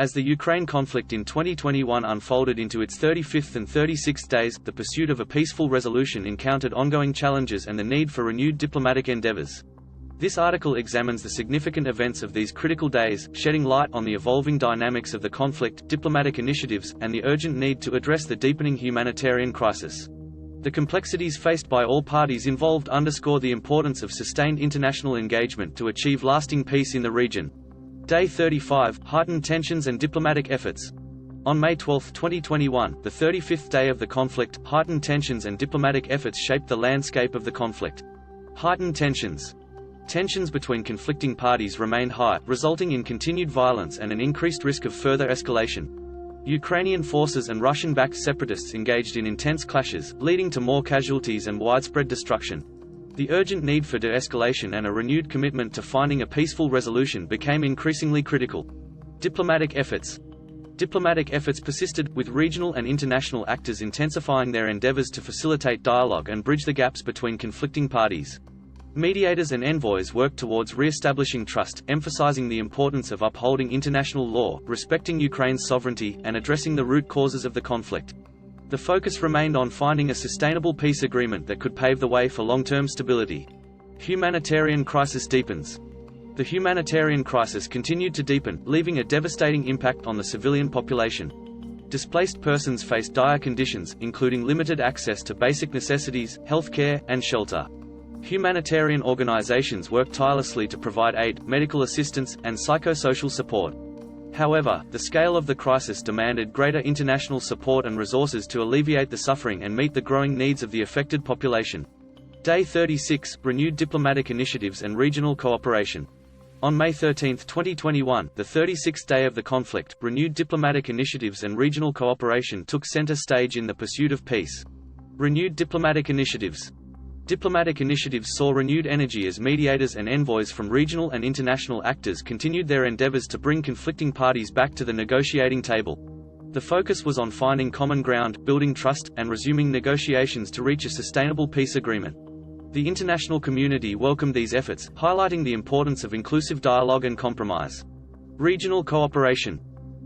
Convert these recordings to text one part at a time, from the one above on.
As the Ukraine conflict in 2021 unfolded into its 35th and 36th days, the pursuit of a peaceful resolution encountered ongoing challenges and the need for renewed diplomatic endeavors. This article examines the significant events of these critical days, shedding light on the evolving dynamics of the conflict, diplomatic initiatives, and the urgent need to address the deepening humanitarian crisis. The complexities faced by all parties involved underscore the importance of sustained international engagement to achieve lasting peace in the region. Day 35 – Heightened tensions and diplomatic efforts. On May 12, 2021, the 35th day of the conflict, heightened tensions and diplomatic efforts shaped the landscape of the conflict. Heightened tensions. Tensions between conflicting parties remained high, resulting in continued violence and an increased risk of further escalation. Ukrainian forces and Russian-backed separatists engaged in intense clashes, leading to more casualties and widespread destruction. The urgent need for de-escalation and a renewed commitment to finding a peaceful resolution became increasingly critical. Diplomatic efforts. Diplomatic efforts persisted, with regional and international actors intensifying their endeavors to facilitate dialogue and bridge the gaps between conflicting parties. Mediators and envoys worked towards re-establishing trust, emphasizing the importance of upholding international law, respecting Ukraine's sovereignty, and addressing the root causes of the conflict. The focus remained on finding a sustainable peace agreement that could pave the way for long-term stability. Humanitarian crisis deepens. The humanitarian crisis continued to deepen, leaving a devastating impact on the civilian population. Displaced persons faced dire conditions, including limited access to basic necessities, health care, and shelter. Humanitarian organizations worked tirelessly to provide aid, medical assistance, and psychosocial support. However, the scale of the crisis demanded greater international support and resources to alleviate the suffering and meet the growing needs of the affected population. Day 36 – Renewed diplomatic initiatives and regional cooperation. On May 13, 2021, the 36th day of the conflict, renewed diplomatic initiatives and regional cooperation took center stage in the pursuit of peace. Renewed diplomatic initiatives. Diplomatic initiatives saw renewed energy as mediators and envoys from regional and international actors continued their endeavors to bring conflicting parties back to the negotiating table. The focus was on finding common ground, building trust, and resuming negotiations to reach a sustainable peace agreement. The international community welcomed these efforts, highlighting the importance of inclusive dialogue and compromise. Regional cooperation.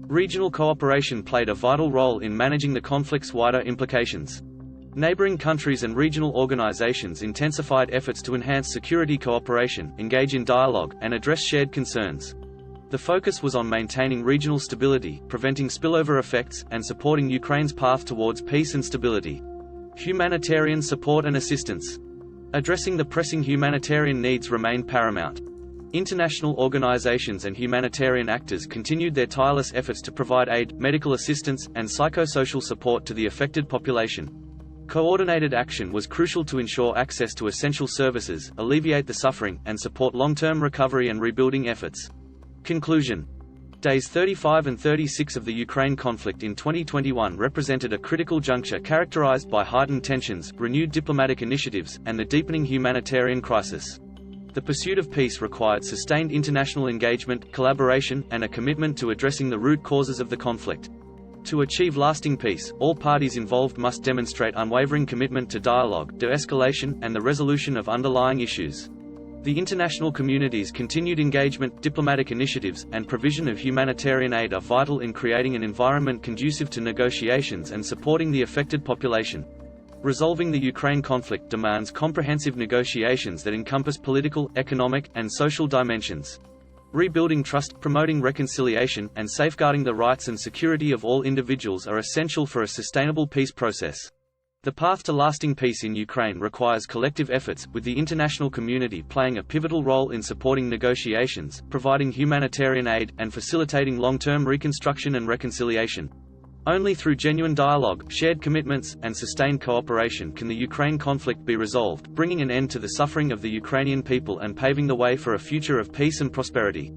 Regional cooperation played a vital role in managing the conflict's wider implications. Neighboring countries and regional organizations intensified efforts to enhance security cooperation, engage in dialogue, and address shared concerns. The focus was on maintaining regional stability, preventing spillover effects, and supporting Ukraine's path towards peace and stability. Humanitarian support and assistance. Addressing the pressing humanitarian needs remained paramount. International organizations and humanitarian actors continued their tireless efforts to provide aid, medical assistance, and psychosocial support to the affected population. Coordinated action was crucial to ensure access to essential services, alleviate the suffering, and support long-term recovery and rebuilding efforts. Conclusion. Days 35 and 36 of the Ukraine conflict in 2021 represented a critical juncture characterized by heightened tensions, renewed diplomatic initiatives, and the deepening humanitarian crisis. The pursuit of peace required sustained international engagement, collaboration, and a commitment to addressing the root causes of the conflict. To achieve lasting peace, all parties involved must demonstrate unwavering commitment to dialogue, de-escalation, and the resolution of underlying issues. The international community's continued engagement, diplomatic initiatives, and provision of humanitarian aid are vital in creating an environment conducive to negotiations and supporting the affected population. Resolving the Ukraine conflict demands comprehensive negotiations that encompass political, economic, and social dimensions. Rebuilding trust, promoting reconciliation, and safeguarding the rights and security of all individuals are essential for a sustainable peace process. The path to lasting peace in Ukraine requires collective efforts, with the international community playing a pivotal role in supporting negotiations, providing humanitarian aid, and facilitating long-term reconstruction and reconciliation. Only through genuine dialogue, shared commitments, and sustained cooperation can the Ukraine conflict be resolved, bringing an end to the suffering of the Ukrainian people and paving the way for a future of peace and prosperity.